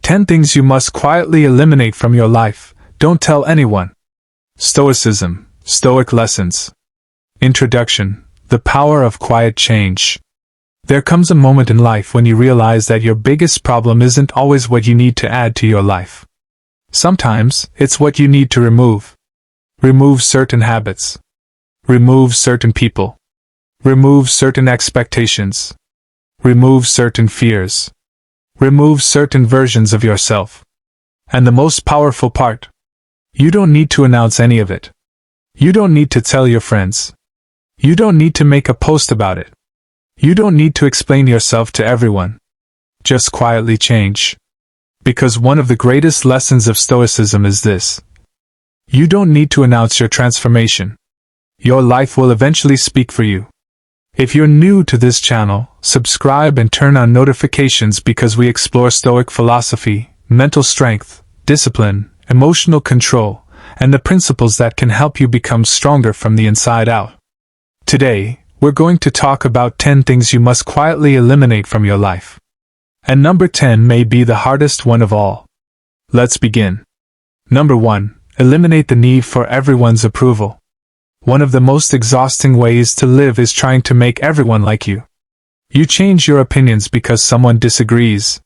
10 things you must quietly eliminate from your life. Don't tell anyone. Stoicism, Stoic lessons. Introduction, the power of quiet change. There comes a moment in life when you realize that your biggest problem isn't always what you need to add to your life. Sometimes, it's what you need to remove. Remove certain habits. Remove certain people. Remove certain expectations. Remove certain fears. Remove certain versions of yourself. And the most powerful part, you don't need to announce any of it. You don't need to tell your friends. You don't need to make a post about it. You don't need to explain yourself to everyone. Just quietly change. Because one of the greatest lessons of Stoicism is this. You don't need to announce your transformation. Your life will eventually speak for you. If you're new to this channel, subscribe and turn on notifications because we explore Stoic philosophy, mental strength, discipline, emotional control, and the principles that can help you become stronger from the inside out. Today, we're going to talk about 10 things you must quietly eliminate from your life. And number 10 may be the hardest one of all. Let's begin. Number 1. Eliminate the need for everyone's approval. One of the most exhausting ways to live is trying to make everyone like you. You change your opinions because someone disagrees.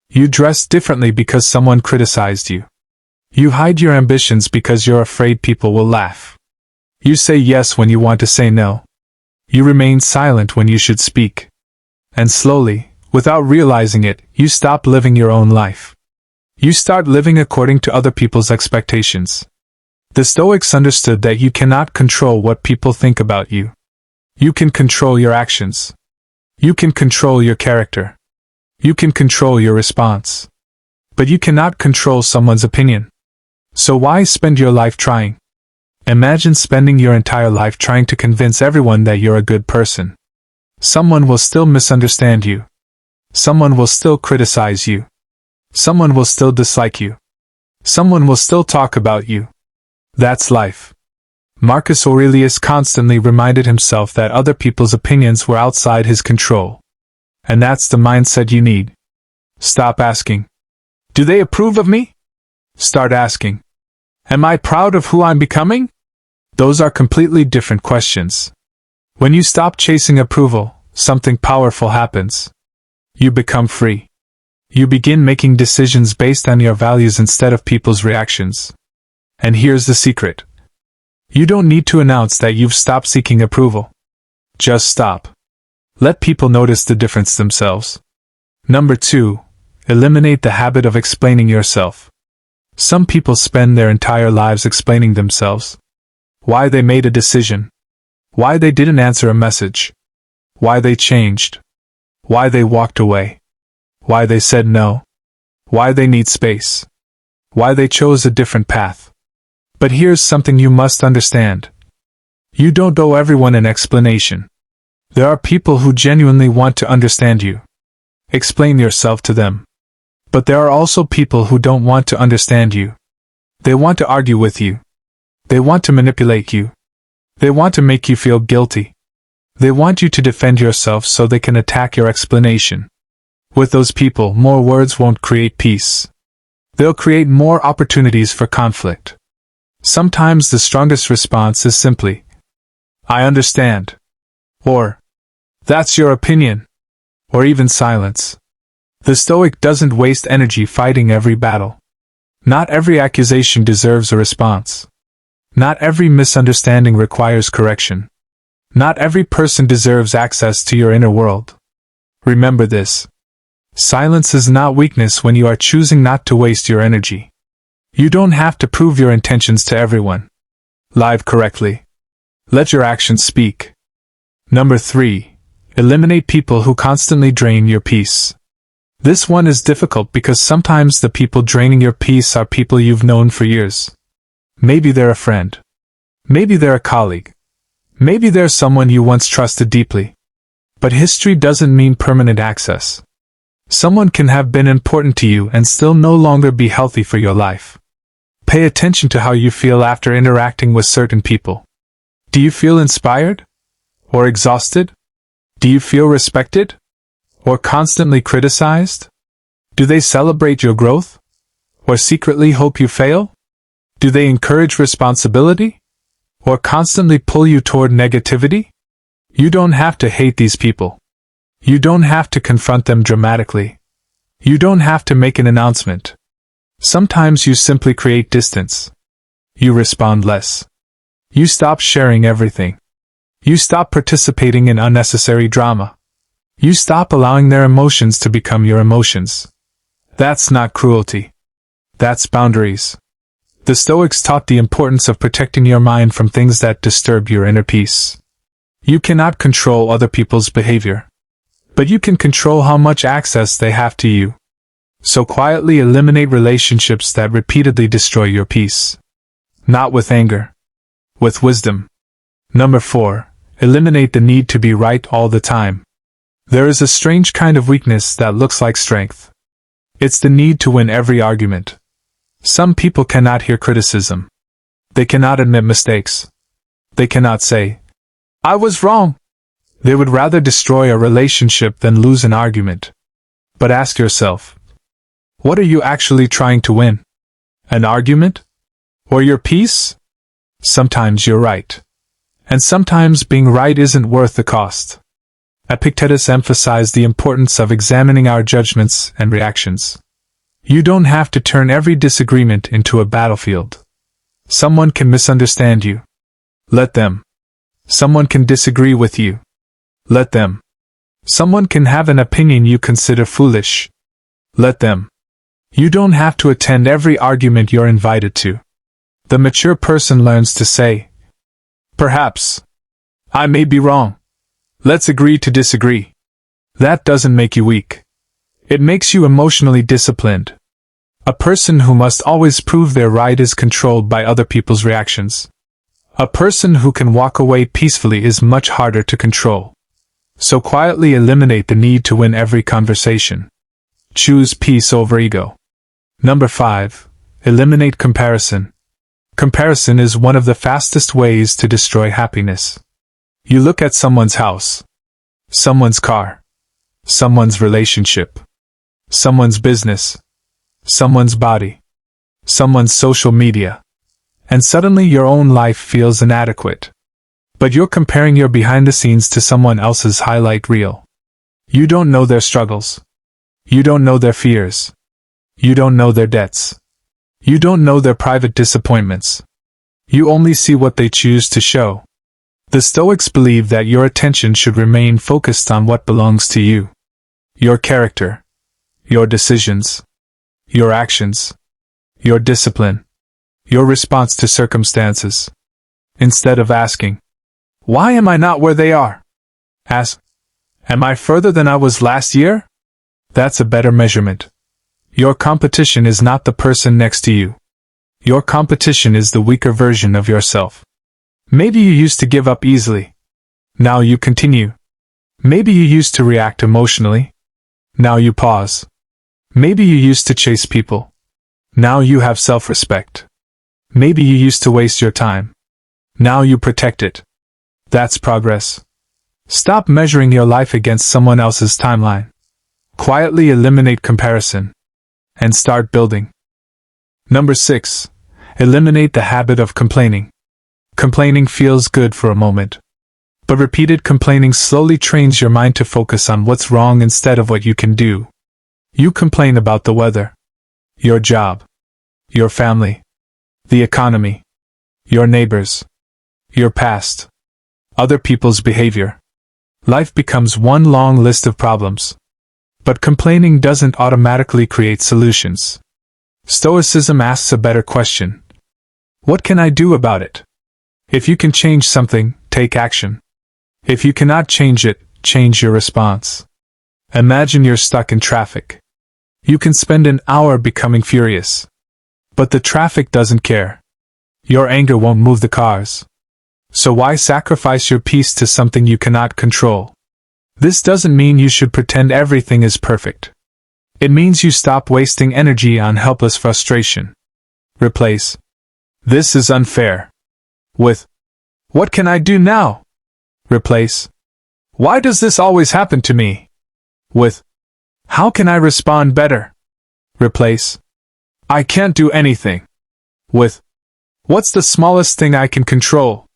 You dress differently because someone criticized you. You hide your ambitions because you're afraid people will laugh. You say yes when you want to say no. You remain silent when you should speak. And slowly, without realizing it, you stop living your own life. You start living according to other people's expectations. The Stoics understood that you cannot control what people think about you. You can control your actions. You can control your character. You can control your response. But you cannot control someone's opinion. So why spend your life trying? Imagine spending your entire life trying to convince everyone that you're a good person. Someone will still misunderstand you. Someone will still criticize you. Someone will still dislike you. Someone will still talk about you. That's life. Marcus Aurelius constantly reminded himself that other people's opinions were outside his control. And that's the mindset you need. Stop asking, do they approve of me? Start asking, am I proud of who I'm becoming? Those are completely different questions. When you stop chasing approval, something powerful happens. You become free. You begin making decisions based on your values instead of people's reactions. And here's the secret. You don't need to announce that you've stopped seeking approval. Just stop. Let people notice the difference themselves. Number 2. Eliminate the habit of explaining yourself. Some people spend their entire lives explaining themselves. Why they made a decision. Why they didn't answer a message. Why they changed. Why they walked away. Why they said no. Why they need space. Why they chose a different path. But here's something you must understand. You don't owe everyone an explanation. There are people who genuinely want to understand you. Explain yourself to them. But there are also people who don't want to understand you. They want to argue with you. They want to manipulate you. They want to make you feel guilty. They want you to defend yourself so they can attack your explanation. With those people, more words won't create peace. They'll create more opportunities for conflict. Sometimes the strongest response is simply, I understand. Or, that's your opinion. Or even silence. The Stoic doesn't waste energy fighting every battle. Not every accusation deserves a response. Not every misunderstanding requires correction. Not every person deserves access to your inner world. Remember this. Silence is not weakness when you are choosing not to waste your energy. You don't have to prove your intentions to everyone. Live correctly. Let your actions speak. Number 3. Eliminate people who constantly drain your peace. This one is difficult because sometimes the people draining your peace are people you've known for years. Maybe they're a friend. Maybe they're a colleague. Maybe they're someone you once trusted deeply. But history doesn't mean permanent access. Someone can have been important to you and still no longer be healthy for your life. Pay attention to how you feel after interacting with certain people. Do you feel inspired? Or exhausted? Do you feel respected? Or constantly criticized? Do they celebrate your growth? Or secretly hope you fail? Do they encourage responsibility? Or constantly pull you toward negativity? You don't have to hate these people. You don't have to confront them dramatically. You don't have to make an announcement. Sometimes you simply create distance. You respond less. You stop sharing everything. You stop participating in unnecessary drama. You stop allowing their emotions to become your emotions. That's not cruelty. That's boundaries. The Stoics taught the importance of protecting your mind from things that disturb your inner peace. You cannot control other people's behavior, but you can control how much access they have to you. So quietly eliminate relationships that repeatedly destroy your peace. Not with anger. With wisdom. Number 4. Eliminate the need to be right all the time. There is a strange kind of weakness that looks like strength. It's the need to win every argument. Some people cannot hear criticism. They cannot admit mistakes. They cannot say, "I was wrong." They would rather destroy a relationship than lose an argument. But ask yourself, what are you actually trying to win? An argument? Or your peace? Sometimes you're right. And sometimes being right isn't worth the cost. Epictetus emphasized the importance of examining our judgments and reactions. You don't have to turn every disagreement into a battlefield. Someone can misunderstand you. Let them. Someone can disagree with you. Let them. Someone can have an opinion you consider foolish. Let them. You don't have to attend every argument you're invited to. The mature person learns to say, "Perhaps. I may be wrong. Let's agree to disagree." That doesn't make you weak. It makes you emotionally disciplined. A person who must always prove they're right is controlled by other people's reactions. A person who can walk away peacefully is much harder to control. So quietly eliminate the need to win every conversation. Choose peace over ego. Number 5. Eliminate comparison. Comparison is one of the fastest ways to destroy happiness. You look at someone's house, someone's car, someone's relationship, someone's business, someone's body, someone's social media, and suddenly your own life feels inadequate. But you're comparing your behind the scenes to someone else's highlight reel. You don't know their struggles. You don't know their fears. You don't know their debts. You don't know their private disappointments. You only see what they choose to show. The Stoics believe that your attention should remain focused on what belongs to you. Your character, your decisions, your actions, your discipline, your response to circumstances. Instead of asking, "Why am I not where they are?" ask, "Am I further than I was last year?" That's a better measurement. Your competition is not the person next to you. Your competition is the weaker version of yourself. Maybe you used to give up easily. Now you continue. Maybe you used to react emotionally. Now you pause. Maybe you used to chase people. Now you have self-respect. Maybe you used to waste your time. Now you protect it. That's progress. Stop measuring your life against someone else's timeline. Quietly eliminate comparison. And start building. Number 6. Eliminate the habit of complaining. Complaining feels good for a moment. But repeated complaining slowly trains your mind to focus on what's wrong instead of what you can do. You complain about the weather, your job, your family, the economy, your neighbors, your past, other people's behavior. Life becomes one long list of problems. But complaining doesn't automatically create solutions. Stoicism asks a better question. What can I do about it? If you can change something, take action. If you cannot change it, change your response. Imagine you're stuck in traffic. You can spend an hour becoming furious. But the traffic doesn't care. Your anger won't move the cars. So why sacrifice your peace to something you cannot control? This doesn't mean you should pretend everything is perfect. It means you stop wasting energy on helpless frustration. Replace, "This is unfair," with, "What can I do now?" Replace, "Why does this always happen to me?" with, "How can I respond better?" Replace "I can't do anything" with "What's the smallest thing I can control?"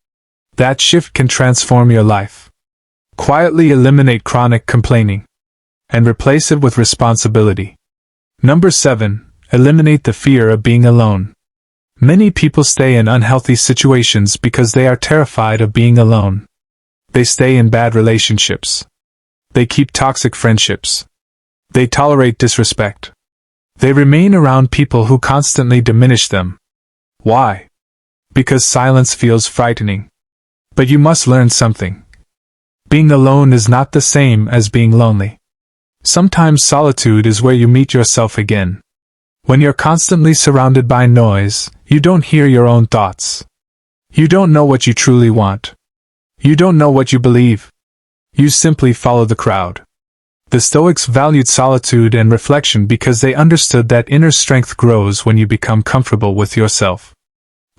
That shift can transform your life. Quietly eliminate chronic complaining and replace it with responsibility. Number 7. Eliminate the fear of being alone. Many people stay in unhealthy situations because they are terrified of being alone. They stay in bad relationships. They keep toxic friendships. They tolerate disrespect. They remain around people who constantly diminish them. Why? Because silence feels frightening. But you must learn something. Being alone is not the same as being lonely. Sometimes solitude is where you meet yourself again. When you're constantly surrounded by noise, you don't hear your own thoughts. You don't know what you truly want. You don't know what you believe. You simply follow the crowd. The Stoics valued solitude and reflection because they understood that inner strength grows when you become comfortable with yourself.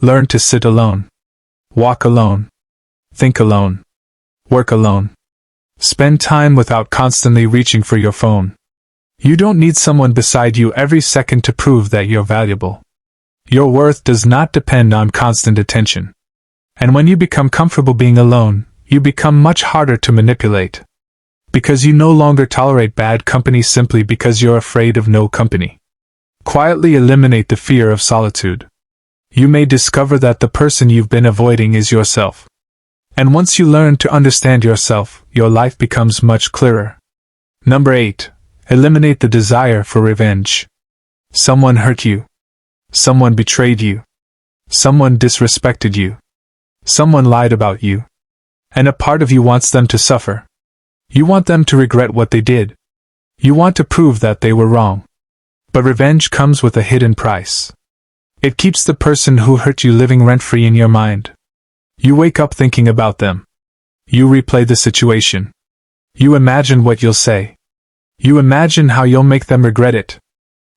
Learn to sit alone. Walk alone. Think alone. Work alone. Spend time without constantly reaching for your phone. You don't need someone beside you every second to prove that you're valuable. Your worth does not depend on constant attention. And when you become comfortable being alone, you become much harder to manipulate. Because you no longer tolerate bad company simply because you're afraid of no company. Quietly eliminate the fear of solitude. You may discover that the person you've been avoiding is yourself. And once you learn to understand yourself, your life becomes much clearer. Number 8. Eliminate the desire for revenge. Someone hurt you. Someone betrayed you. Someone disrespected you. Someone lied about you. And a part of you wants them to suffer. You want them to regret what they did. You want to prove that they were wrong. But revenge comes with a hidden price. It keeps the person who hurt you living rent-free in your mind. You wake up thinking about them. You replay the situation. You imagine what you'll say. You imagine how you'll make them regret it.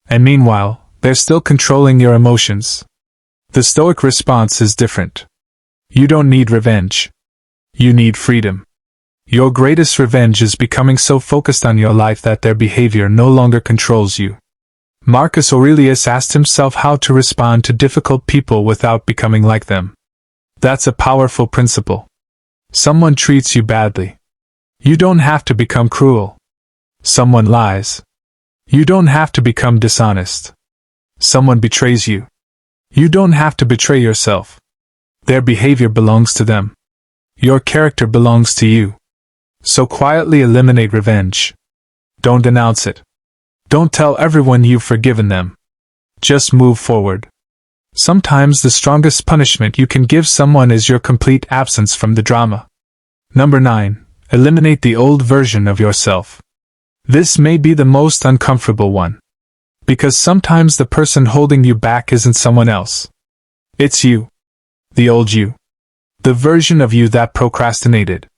And meanwhile, they're still controlling your emotions. The Stoic response is different. You don't need revenge. You need freedom. Your greatest revenge is becoming so focused on your life that their behavior no longer controls you. Marcus Aurelius asked himself how to respond to difficult people without becoming like them. That's a powerful principle. Someone treats you badly. You don't have to become cruel. Someone lies. You don't have to become dishonest. Someone betrays you. You don't have to betray yourself. Their behavior belongs to them. Your character belongs to you. So quietly eliminate revenge. Don't announce it. Don't tell everyone you've forgiven them. Just move forward. Sometimes the strongest punishment you can give someone is your complete absence from the drama. Number 9. Eliminate the old version of yourself. This may be the most uncomfortable one. Because sometimes the person holding you back isn't someone else. It's you. The old you. The version of you that procrastinated.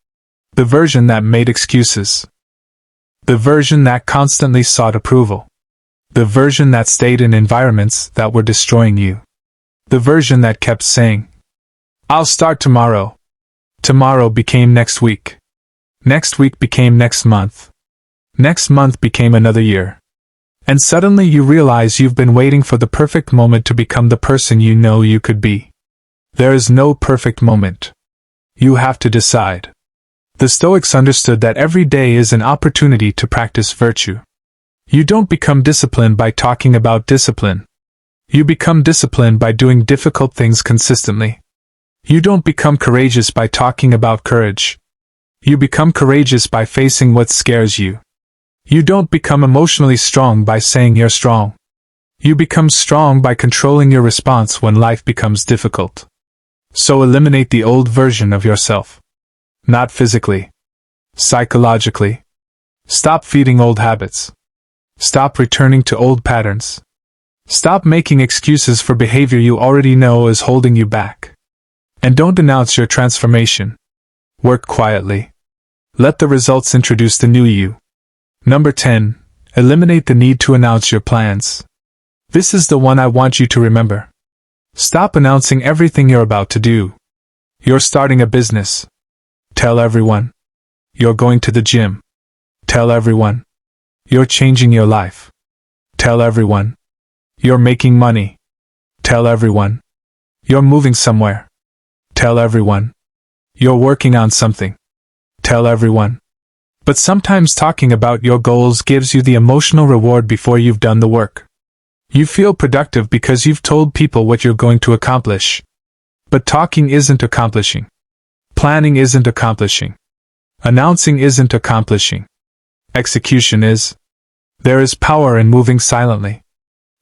The version that made excuses. The version that constantly sought approval. The version that stayed in environments that were destroying you. The version that kept saying, "I'll start tomorrow." Tomorrow became next week. Next week became next month. Next month became another year. And suddenly you realize you've been waiting for the perfect moment to become the person you know you could be. There is no perfect moment. You have to decide. The Stoics understood that every day is an opportunity to practice virtue. You don't become disciplined by talking about discipline. You become disciplined by doing difficult things consistently. You don't become courageous by talking about courage. You become courageous by facing what scares you. You don't become emotionally strong by saying you're strong. You become strong by controlling your response when life becomes difficult. So eliminate the old version of yourself. Not physically. Psychologically. Stop feeding old habits. Stop returning to old patterns. Stop making excuses for behavior you already know is holding you back. And don't announce your transformation. Work quietly. Let the results introduce the new you. Number 10. Eliminate the need to announce your plans. This is the one I want you to remember. Stop announcing everything you're about to do. You're starting a business. Tell everyone. You're going to the gym. Tell everyone. You're changing your life. Tell everyone. You're making money. Tell everyone. You're moving somewhere. Tell everyone. You're working on something. Tell everyone. But sometimes talking about your goals gives you the emotional reward before you've done the work. You feel productive because you've told people what you're going to accomplish. But talking isn't accomplishing. Planning isn't accomplishing. Announcing isn't accomplishing. Execution is. There is power in moving silently.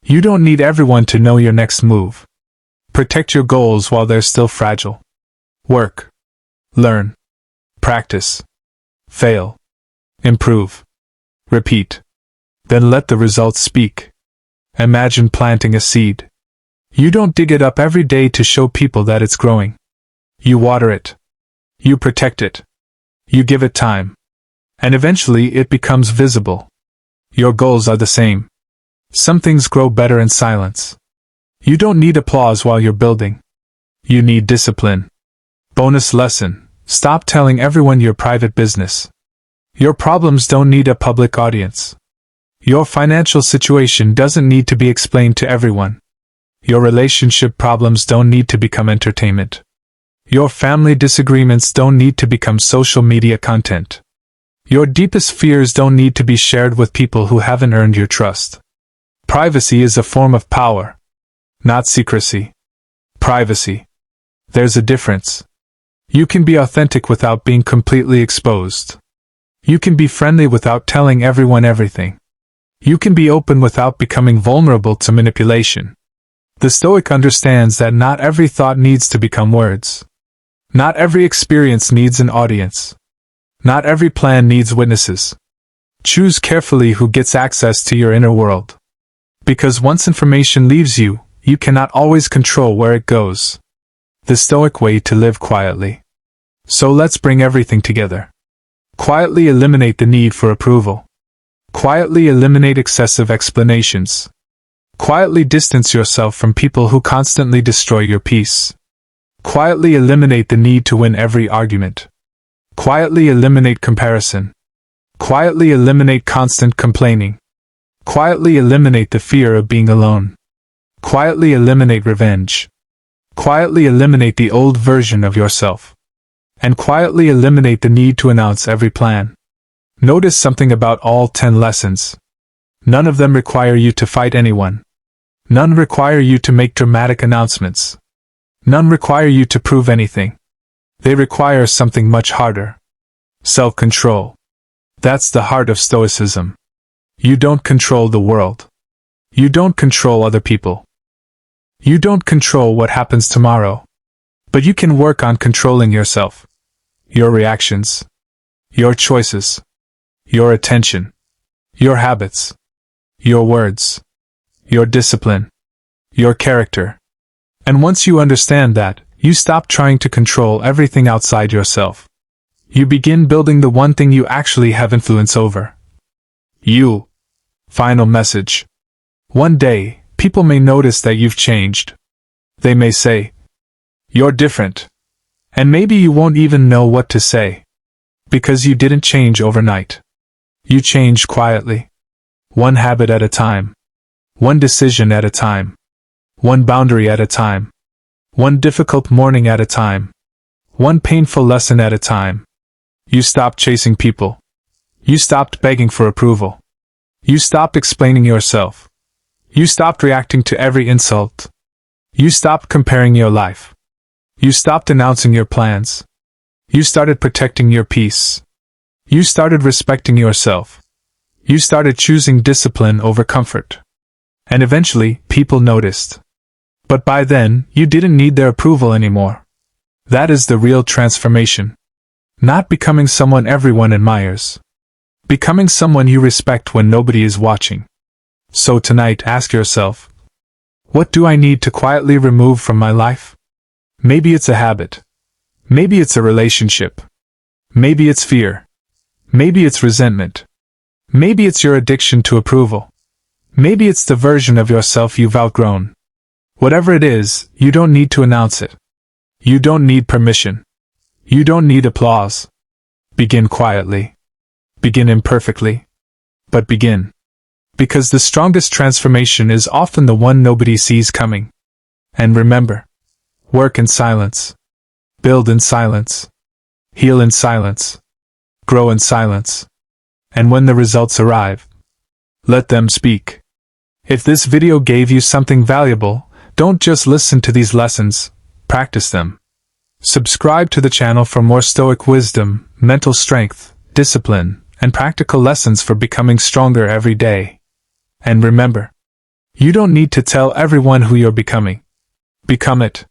You don't need everyone to know your next move. Protect your goals while they're still fragile. Work. Learn. Practice. Fail. Improve. Repeat. Then let the results speak. Imagine planting a seed. You don't dig it up every day to show people that it's growing. You water it. You protect it. You give it time. And eventually it becomes visible. Your goals are the same. Some things grow better in silence. You don't need applause while you're building. You need discipline. Bonus lesson: stop telling everyone your private business. Your problems don't need a public audience. Your financial situation doesn't need to be explained to everyone. Your relationship problems don't need to become entertainment. Your family disagreements don't need to become social media content. Your deepest fears don't need to be shared with people who haven't earned your trust. Privacy is a form of power, not secrecy. Privacy. There's a difference. You can be authentic without being completely exposed. You can be friendly without telling everyone everything. You can be open without becoming vulnerable to manipulation. The Stoic understands that not every thought needs to become words. Not every experience needs an audience. Not every plan needs witnesses. Choose carefully who gets access to your inner world. Because once information leaves you, you cannot always control where it goes. The Stoic way to live quietly. So let's bring everything together. Quietly eliminate the need for approval. Quietly eliminate excessive explanations. Quietly distance yourself from people who constantly destroy your peace. Quietly eliminate the need to win every argument. Quietly eliminate comparison. Quietly eliminate constant complaining. Quietly eliminate the fear of being alone. Quietly eliminate revenge. Quietly eliminate the old version of yourself. And quietly eliminate the need to announce every plan. Notice something about all 10 lessons. None of them require you to fight anyone. None require you to make dramatic announcements. None require you to prove anything. They require something much harder. Self-control. That's the heart of Stoicism. You don't control the world. You don't control other people. You don't control what happens tomorrow. But you can work on controlling yourself. Your reactions. Your choices. Your attention. Your habits. Your words. Your discipline. Your character. And once you understand that, you stop trying to control everything outside yourself. You begin building the one thing you actually have influence over. You. Final message. One day, people may notice that you've changed. They may say, "You're different." And maybe you won't even know what to say. Because you didn't change overnight. You changed quietly. One habit at a time. One decision at a time. One boundary at a time. One difficult morning at a time. One painful lesson at a time. You stopped chasing people. You stopped begging for approval. You stopped explaining yourself. You stopped reacting to every insult. You stopped comparing your life. You stopped announcing your plans. You started protecting your peace. You started respecting yourself. You started choosing discipline over comfort. And eventually, people noticed. But by then, you didn't need their approval anymore. That is the real transformation. Not becoming someone everyone admires. Becoming someone you respect when nobody is watching. So tonight, ask yourself, what do I need to quietly remove from my life? Maybe it's a habit. Maybe it's a relationship. Maybe it's fear. Maybe it's resentment. Maybe it's your addiction to approval. Maybe it's the version of yourself you've outgrown. Whatever it is, you don't need to announce it. You don't need permission. You don't need applause. Begin quietly. Begin imperfectly. But begin. Because the strongest transformation is often the one nobody sees coming. And remember, work in silence. Build in silence. Heal in silence. Grow in silence. And when the results arrive, let them speak. If this video gave you something valuable, don't just listen to these lessons, practice them. Subscribe to the channel for more Stoic wisdom, mental strength, discipline, and practical lessons for becoming stronger every day. And remember, you don't need to tell everyone who you're becoming. Become it.